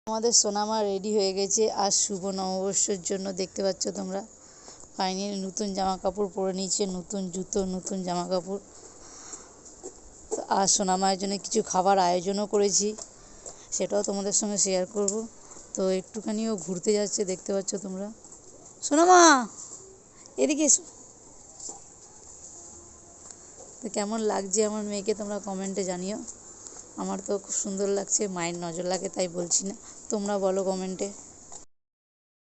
আমাদের সোনামা রেডি হয়ে গেছে আজ শুভ নববর্ষের জন্য। দেখতে পাচ্ছ তোমরা, ফাইনালি নতুন জামা কাপড় পরে নিয়েছে, নতুন জুতো, নতুন জামা কাপড়। আর সোনামায়ের জন্য কিছু খাবার আয়োজনও করেছি, সেটাও তোমাদের সঙ্গে শেয়ার করব। তো একটুখানিও ঘুরতে যাচ্ছে, দেখতে পাচ্ছ তোমরা। সোনামা এদিকে এসো। তো কেমন লাগছে আমার মেয়েকে তোমরা কমেন্টে জানিও। আমার তো খুব সুন্দর লাগছে, মায়ের নজর লাগে তাই বলছি না, তোমরা বলো কমেন্টে।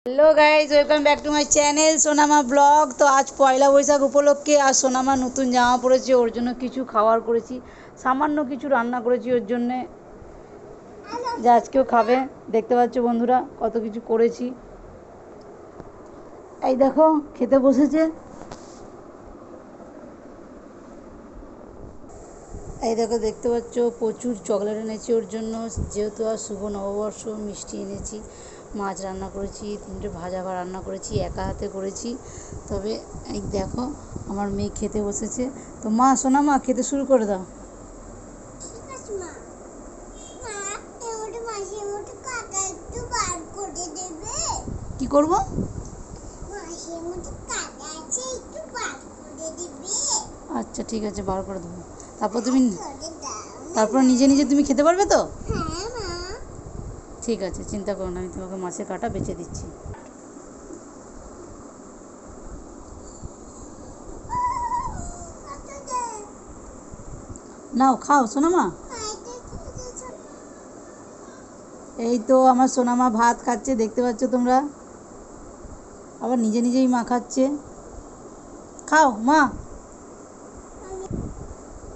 Hello guys, welcome back to my channel সোনামা ব্লগ। তো আজ পয়লা বৈশাখ উপলক্ষে আজ সোনামা নতুন জামা পরেছে, ওর জন্য কিছু খাবার করেছি, সামান্য কিছু রান্না করেছি ওর জন্যে, যে আজকেও খাবে। দেখতে পাচ্ছ বন্ধুরা কত কিছু করেছি। এই দেখো খেতে বসেছে। এই দেখো দেখতে পাচ্ছ প্রচুর চকলেট এনেছি ওর জন্য, যেহেতু আর শুভ নববর্ষ। মিষ্টি এনেছি, মাছ রান্না করেছি, 3টে ভাজা রান্না করেছি, একা হাতে করেছি। তবে এই দেখো আমার মেয়ে খেতে বসেছে। তো মা, সোনা মা, খেতে শুরু করে দাও। কি করব? আচ্ছা ঠিক আছে, বার করে দেবো। তারপর নিজে নিজে তুমি খেতে পারবে তো? ঠিক আছে, চিন্তা করো না, আমি তোমাকে মাছের কাঁটা বেছে দিচ্ছি। নাও খাও সোনামা। এই তো আমার সোনামা ভাত খাচ্ছে, দেখতে পাচ্ছ তোমরা। আবার নিজে নিজেই মা খাচ্ছে। খাও মা।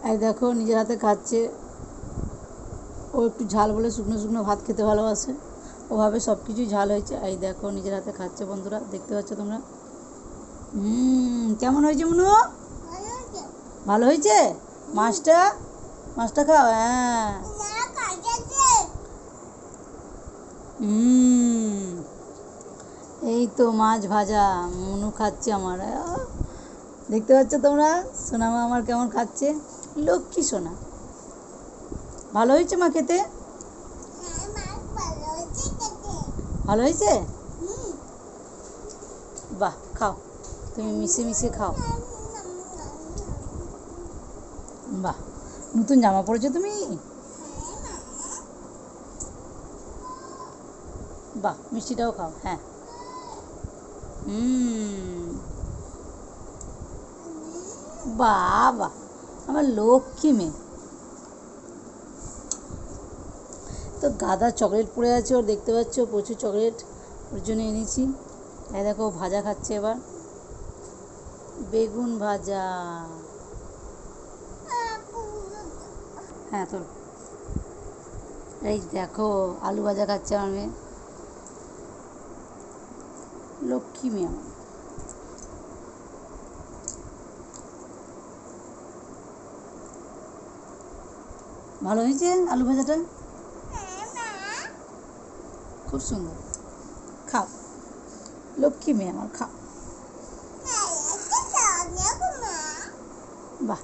এই দেখো নিজের হাতে খাচ্ছে। ও একটু ঝাল বলে শুকনো শুকনো ভাত খেতে ভালোবাসে, ওভাবে সব কিছুই ঝাল হয়েছে। এই দেখো নিজের হাতে খাচ্ছে বন্ধুরা, দেখতে পাচ্ছ তোমরা। কেমন হয়েছে মনু? ভালো হয়েছে। মাছটা মাছটা খাও। হ্যাঁ। এই তো মাছ ভাজা মনু খাচ্ছে আমার। দেখতে পাচ্ছ তোমরা সোনামা আমার কেমন খাচ্ছে, লক্ষ্মী সোনা। ভালো হয়েছে মা খেতে? ভালো হয়েছে। বাহ, খাও, তুমি মিশে মিশে খাও। বাহ, নতুন জামা পরেছো তুমি। বাহ, মিষ্টিটাও খাও। হ্যাঁ। বাহ বাহ, আমার লক্ষ্মী মেয়ে। তো গাদা চকলেট পড়ে আছে ওর, দেখতে পাচ্ছ প্রচুর চকলেট ওর জন্য এনেছি। এই দেখো ভাজা খাচ্ছে এবার, বেগুন ভাজা। হ্যাঁ তোর। এই দেখো আলু ভাজা খাচ্ছে আমার মেয়ে, লক্ষ্মী মেয়ে আমার। ভালো হয়েছে আলু ভাজাটা, খুব সুন্দর। খাও, লক্ষ্মী মেয়ে আমার, খাও। বাহ,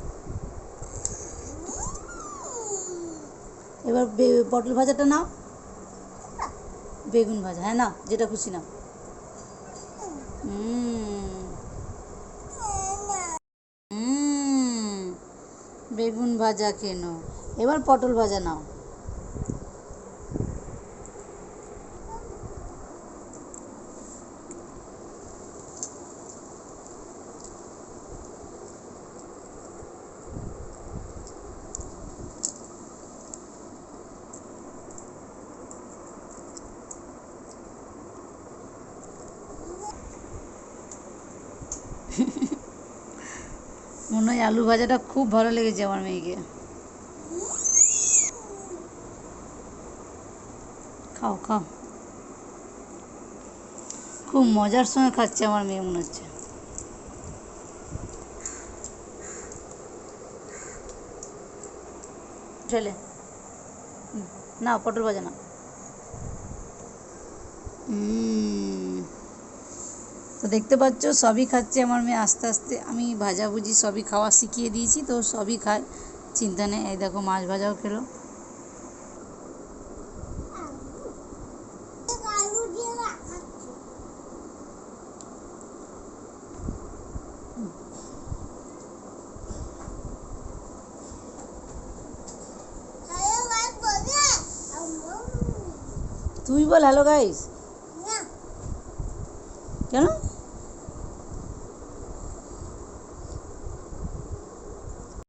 এবার পটল ভাজাটা নাও, বেগুন ভাজা, হ্যাঁ নাও, যেটা খুশি নাও। বেগুন ভাজা কেন, এবার পটল ভাজা নাও। মনে হয় আলু ভাজাটা খুব ভালো লেগেছে আমার মেয়েকে। খাও খাও, খুব মজার সঙ্গে খাচ্ছে আমার মেয়ে মনে হচ্ছে। ছেলে না, পটল ভাজা না। তো দেখতে পাচ্ছ সবই খাচ্ছে আমার মেয়ে আস্তে আস্তে। আমি ভাজাভুজি সবই খাওয়া শিখিয়ে দিয়েছি, তো সবই খায়, চিন্তা নেই। এই দেখো মাছ ভাজাও খেলো। তুই বল হ্যালো গাইস। কেন?